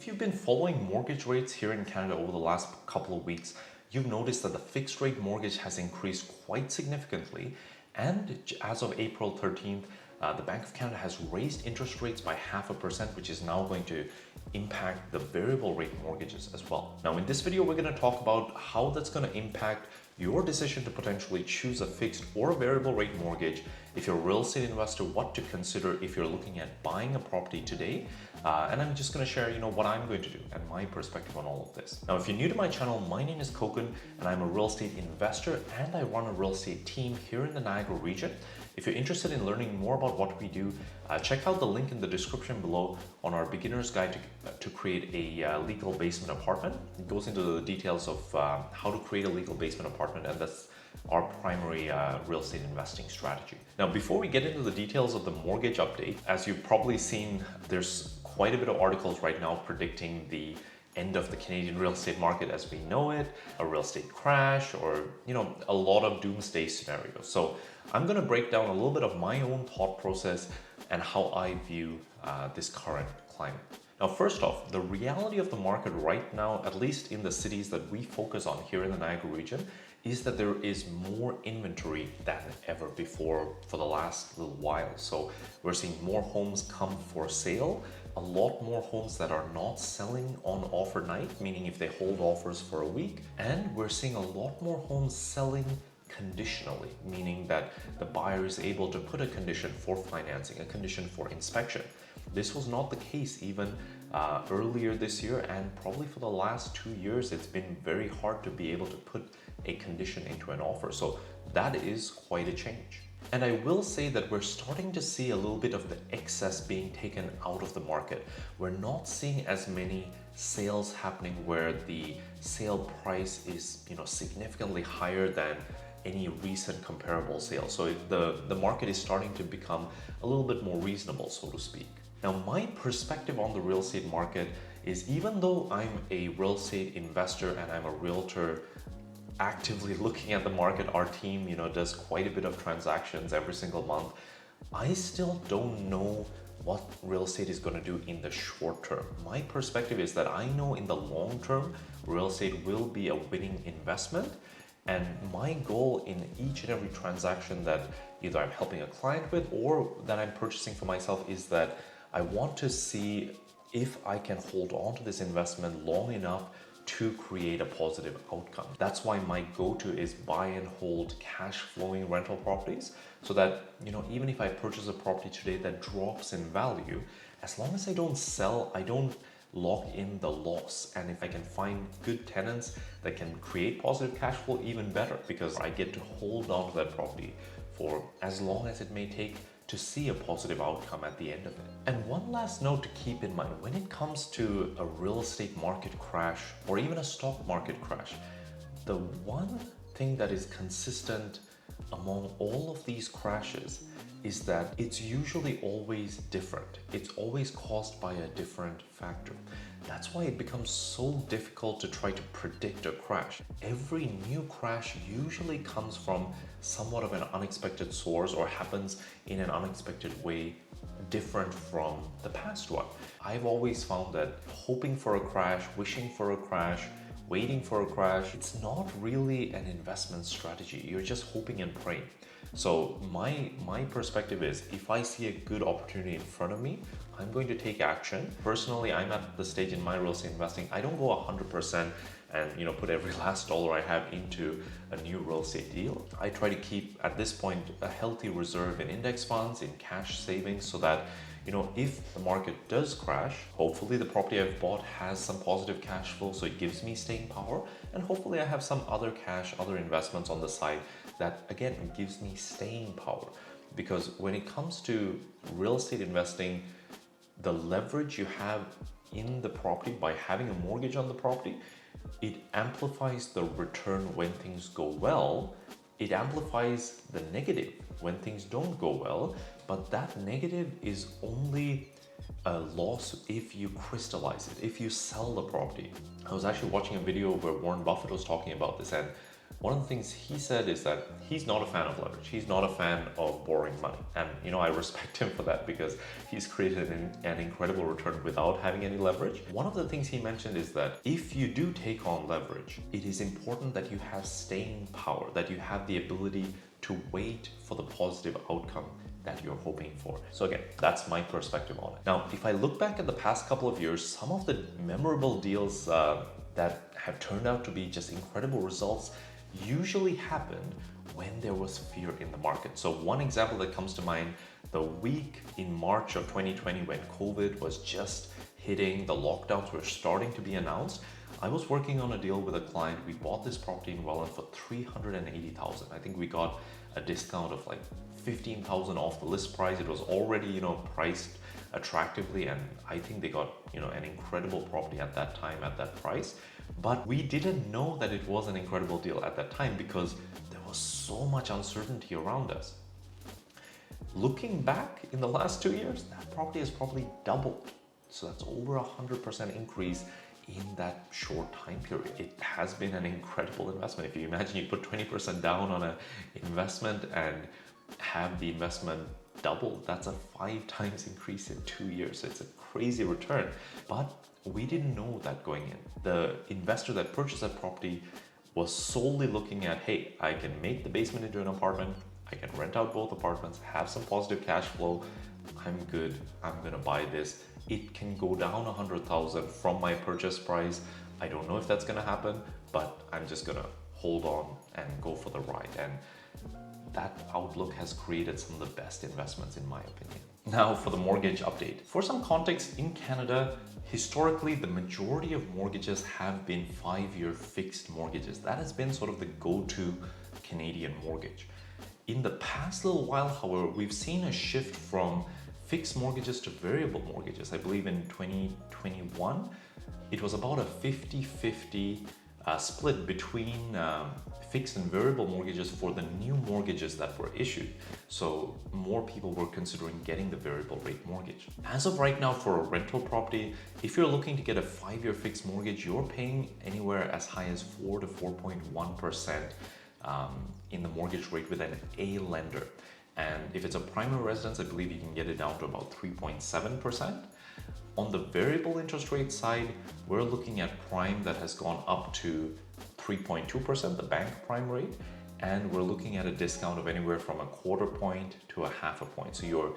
If you've been following mortgage rates here in Canada over the last couple of weeks, you've noticed that the fixed rate mortgage has increased quite significantly. And as of April 13th, the Bank of Canada has raised interest rates by 0.5%, which is now going to impact the variable rate mortgages as well. Now, in this video, we're going to talk about how that's going to impact your decision to potentially choose a fixed or a variable rate mortgage. If you're a real estate investor, what to consider if you're looking at buying a property today. And I'm just going to share, what I'm going to do and my perspective on all of this. Now, if you're new to my channel, my name is Koukun and I'm a real estate investor and I run a real estate team here in the Niagara region. If you're interested in learning more about what we do, check out the link in the description below on our beginner's guide to create a legal basement apartment. It goes into the details of how to create a legal basement apartment, and that's our primary real estate investing strategy. Now, before we get into the details of the mortgage update, as you've probably seen, there's quite a bit of articles right now predicting the end of the Canadian real estate market as we know it, a real estate crash, or a lot of doomsday scenarios. So I'm going to break down a little bit of my own thought process and how I view this current climate. Now, first off, the reality of the market right now, at least in the cities that we focus on here in the Niagara region, is that there is more inventory than ever before for the last little while. So we're seeing more homes come for sale, a lot more homes that are not selling on offer night, meaning if they hold offers for a week, and we're seeing a lot more homes selling conditionally, meaning that the buyer is able to put a condition for financing, a condition for inspection. This was not the case even earlier this year, and probably for the last 2 years, it's been very hard to be able to put a condition into an offer. So that is quite a change. And I will say that we're starting to see a little bit of the excess being taken out of the market. We're not seeing as many sales happening where the sale price is, significantly higher than any recent comparable sale. So the market is starting to become a little bit more reasonable, so to speak. Now, my perspective on the real estate market is, even though I'm a real estate investor and I'm a realtor actively looking at the market, our team, does quite a bit of transactions every single month, I still don't know what real estate is going to do in the short term. My perspective is that I know in the long term, real estate will be a winning investment. And my goal in each and every transaction that either I'm helping a client with or that I'm purchasing for myself is that I want to see if I can hold on to this investment long enough to create a positive outcome. That's why my go-to is buy and hold cash flowing rental properties, so that, even if I purchase a property today that drops in value, as long as I don't sell, I don't lock in the loss. And if I can find good tenants that can create positive cash flow, even better, because I get to hold on to that property for as long as it may take to see a positive outcome at the end of it. And one last note to keep in mind, when it comes to a real estate market crash or even a stock market crash, the one thing that is consistent among all of these crashes is that it's usually always different. It's always caused by a different factor. That's why it becomes so difficult to try to predict a crash. Every new crash usually comes from somewhat of an unexpected source or happens in an unexpected way, different from the past one. I've always found that hoping for a crash, wishing for a crash, waiting for a crash, it's not really an investment strategy. You're just hoping and praying. So my perspective is, if I see a good opportunity in front of me, I'm going to take action. Personally, I'm at the stage in my real estate investing, I don't go 100% and put every last dollar I have into a new real estate deal. I try to keep, at this point, a healthy reserve in index funds, in cash savings, so that if the market does crash, hopefully the property I've bought has some positive cash flow, so it gives me staying power, and hopefully I have some other cash, other investments on the side that, again, gives me staying power. Because when it comes to real estate investing, the leverage you have in the property by having a mortgage on the property, it amplifies the return when things go well. It amplifies the negative when things don't go well, but that negative is only a loss if you crystallize it, if you sell the property. I was actually watching a video where Warren Buffett was talking about this, and One of the things he said is that he's not a fan of leverage. He's not a fan of borrowing money. And I respect him for that because he's created an incredible return without having any leverage. One of the things he mentioned is that if you do take on leverage, it is important that you have staying power, that you have the ability to wait for the positive outcome that you're hoping for. So again, that's my perspective on it. Now, if I look back at the past couple of years, some of the memorable deals that have turned out to be just incredible results usually happened when there was fear in the market. So one example that comes to mind, the week in March of 2020 when COVID was just hitting, the lockdowns were starting to be announced, I was working on a deal with a client. We bought this property in Welland for $380,000. I think we got a discount of like $15,000 off the list price. It was already, priced attractively, and I think they got, an incredible property at that time at that price. But we didn't know that it was an incredible deal at that time because there was so much uncertainty around us. Looking back in the last 2 years, that property has probably doubled. So that's over 100% increase in that short time period. It has been an incredible investment. If you imagine you put 20% down on an investment and have the investment double, that's a 5 times increase in 2 years. It's a crazy return, but we didn't know that going in. The investor that purchased that property was solely looking at, hey, I can make the basement into an apartment, I can rent out both apartments, have some positive cash flow, I'm good, I'm gonna buy this. It can go down 100,000 from my purchase price. I don't know if that's gonna happen, but I'm just gonna hold on and go for the ride. And that outlook has created some of the best investments in my opinion. Now for the mortgage update. For some context, in Canada, historically, the majority of mortgages have been 5-year fixed mortgages. That has been sort of the go-to Canadian mortgage. In the past little while, however, we've seen a shift from fixed mortgages to variable mortgages. I believe in 2021, it was about a 50-50 split between fixed and variable mortgages for the new mortgages that were issued. So more people were considering getting the variable rate mortgage. As of right now, for a rental property, if you're looking to get a 5-year fixed mortgage, you're paying anywhere as high as 4 to 4.1% in the mortgage rate with an A lender. And if it's a primary residence, I believe you can get it down to about 3.7%. On the variable interest rate side, we're looking at prime that has gone up to 3.2%, the bank prime rate, and we're looking at a discount of anywhere from a 1/4 point to a 1/2 point. So your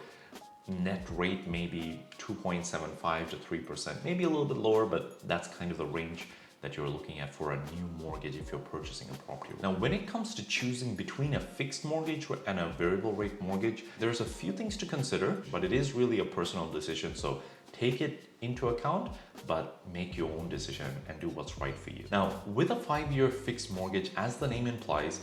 net rate may be 2.75 to 3%, maybe a little bit lower, but that's kind of the range that you're looking at for a new mortgage if you're purchasing a property. Now, when it comes to choosing between a fixed mortgage and a variable rate mortgage, there's a few things to consider, but it is really a personal decision. So take it into account, but make your own decision and do what's right for you. Now, with a 5-year fixed mortgage, as the name implies,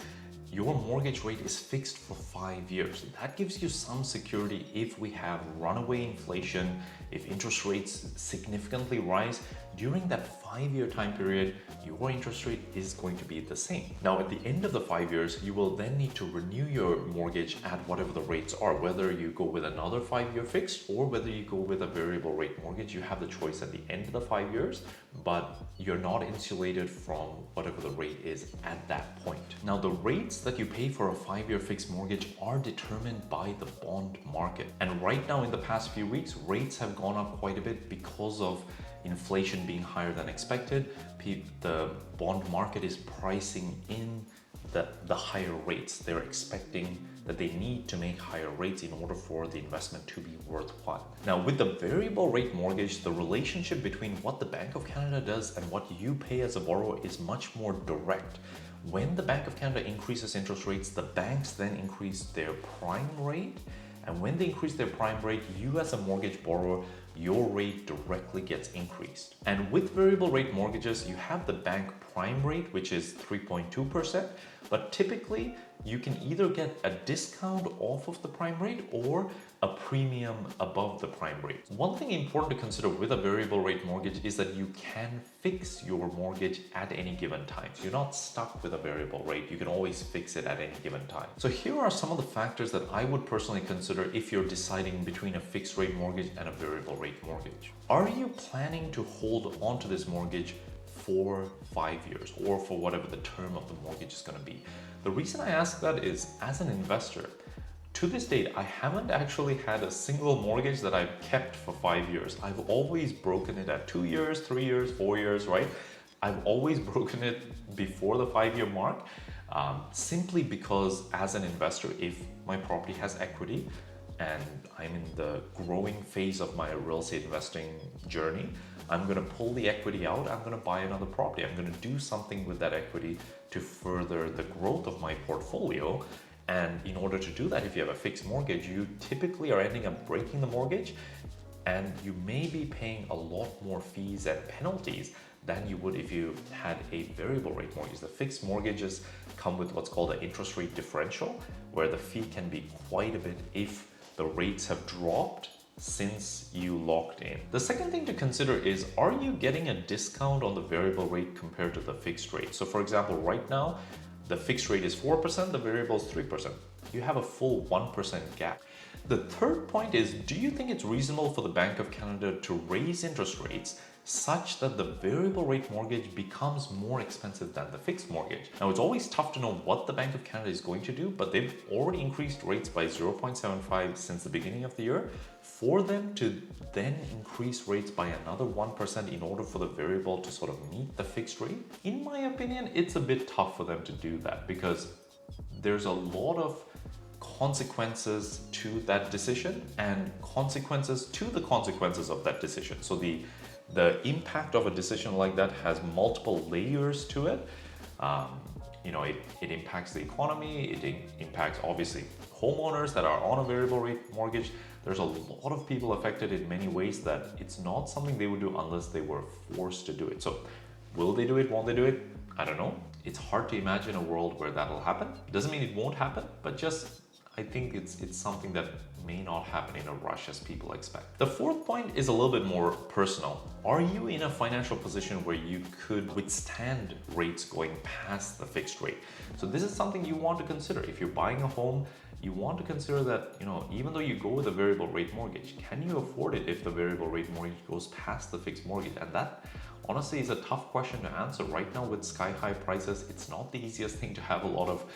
your mortgage rate is fixed for 5 years. That gives you some security if we have runaway inflation, if interest rates significantly rise. During that 5-year time period, your interest rate is going to be the same. Now, at the end of the 5 years, you will then need to renew your mortgage at whatever the rates are, whether you go with another 5-year fixed or whether you go with a variable rate mortgage. You have the choice at the end of the 5 years, but you're not insulated from whatever the rate is at that point. Now, the rates that you pay for a 5-year fixed mortgage are determined by the bond market. And right now, in the past few weeks, rates have gone up quite a bit because of inflation being higher than expected. The bond market is pricing in the higher rates. They're expecting that they need to make higher rates in order for the investment to be worthwhile. Now, with the variable rate mortgage, the relationship between what the Bank of Canada does and what you pay as a borrower is much more direct. When the Bank of Canada increases interest rates, the banks then increase their prime rate. And when they increase their prime rate, you as a mortgage borrower, your rate directly gets increased. And with variable rate mortgages, you have the bank prime rate, which is 3.2%, but typically you can either get a discount off of the prime rate or a premium above the prime rate. One thing important to consider with a variable rate mortgage is that you can fix your mortgage at any given time. So you're not stuck with a variable rate. You can always fix it at any given time. So here are some of the factors that I would personally consider if you're deciding between a fixed rate mortgage and a variable rate mortgage. Are you planning to hold on to this mortgage for 5 years or for whatever the term of the mortgage is going to be? The reason I ask that is, as an investor, to this date, I haven't actually had a single mortgage that I've kept for 5 years. I've always broken it at 2 years, 3 years, 4 years, right? I've always broken it before the 5-year mark, simply because as an investor, if my property has equity and I'm in the growing phase of my real estate investing journey, I'm going to pull the equity out, I'm going to buy another property, I'm going to do something with that equity to further the growth of my portfolio. And in order to do that, if you have a fixed mortgage, you typically are ending up breaking the mortgage, and you may be paying a lot more fees and penalties than you would if you had a variable rate mortgage. The fixed mortgages come with what's called an interest rate differential, where the fee can be quite a bit if the rates have dropped since you locked in. The second thing to consider is, are you getting a discount on the variable rate compared to the fixed rate? So for example, right now, the fixed rate is 4%, the variable is 3%. You have a full 1% gap. The third point is, do you think it's reasonable for the Bank of Canada to raise interest rates such that the variable rate mortgage becomes more expensive than the fixed mortgage? Now, it's always tough to know what the Bank of Canada is going to do, but they've already increased rates by 0.75 since the beginning of the year. For them to then increase rates by another 1% in order for the variable to sort of meet the fixed rate, in my opinion, it's a bit tough for them to do that, because there's a lot of consequences to that decision and consequences to the consequences of that decision. So the impact of a decision like that has multiple layers to it. It impacts the economy, it impacts obviously homeowners that are on a variable rate mortgage. There's a lot of people affected in many ways that it's not something they would do unless they were forced to do it. So will they do it? Won't they do it? I don't know. It's hard to imagine a world where that'll happen. Doesn't mean it won't happen, but just I think it's something that may not happen in a rush as people expect. The fourth point is a little bit more personal. Are you in a financial position where you could withstand rates going past the fixed rate? So this is something you want to consider. If you're buying a home, you want to consider that, even though you go with a variable rate mortgage, can you afford it if the variable rate mortgage goes past the fixed mortgage? And that honestly is a tough question to answer. Right now with sky high prices, it's not the easiest thing to have a lot of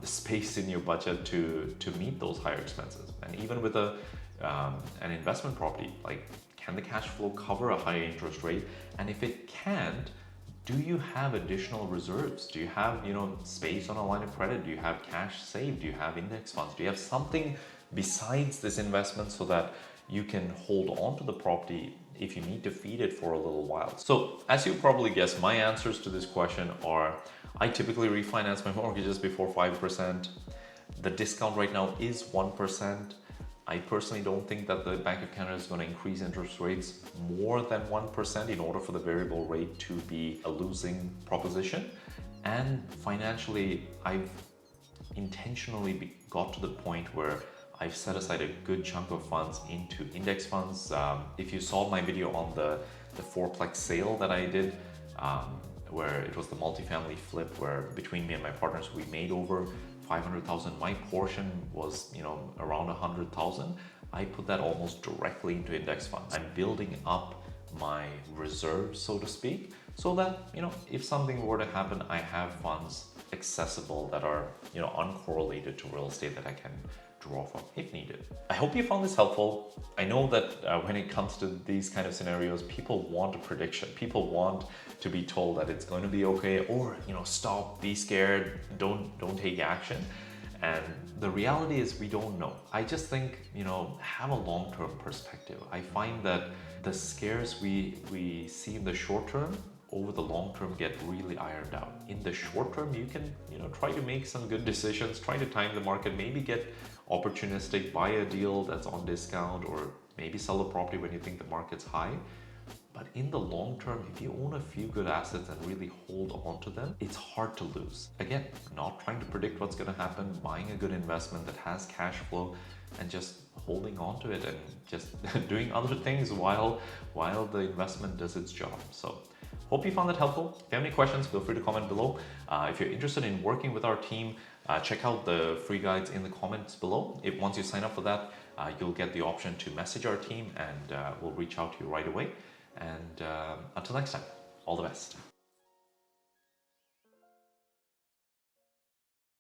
space in your budget to meet those higher expenses. And even with an investment property, like, can the cash flow cover a higher interest rate? And if it can't, do you have additional reserves? Do you have space on a line of credit? Do you have cash saved? Do you have index funds? Do you have something besides this investment so that you can hold on to the property if you need to feed it for a little while? So as you probably guessed, my answers to this question are, I typically refinance my mortgages before 5%. The discount right now is 1%. I personally don't think that the Bank of Canada is going to increase interest rates more than 1% in order for the variable rate to be a losing proposition. And financially, I've intentionally got to the point where I've set aside a good chunk of funds into index funds. If you saw my video on the fourplex sale that I did, where it was the multifamily flip, where between me and my partners, we made over 500,000. My portion was, around 100,000. I put that almost directly into index funds. I'm building up my reserves, so to speak, so that, if something were to happen, I have funds accessible that are, uncorrelated to real estate that I can draw from if needed. I hope you found this helpful. I know that when it comes to these kind of scenarios, people want a prediction. People want to be told that it's going to be okay, or stop, be scared, don't take action. And the reality is we don't know. I just think, have a long-term perspective. I find that the scares we see in the short term over the long term get really ironed out. In the short term, you can try to make some good decisions, try to time the market, maybe get opportunistic, buy a deal that's on discount, or maybe sell a property when you think the market's high. But in the long term, if you own a few good assets and really hold on to them, it's hard to lose. Again, not trying to predict what's going to happen, buying a good investment that has cash flow and just holding on to it and just doing other things while the investment does its job. So hope you found that helpful. If you have any questions, feel free to comment below. If you're interested in working with our team, check out the free guides in the comments below. Once you sign up for that, you'll get the option to message our team, and we'll reach out to you right away. And until next time, all the best.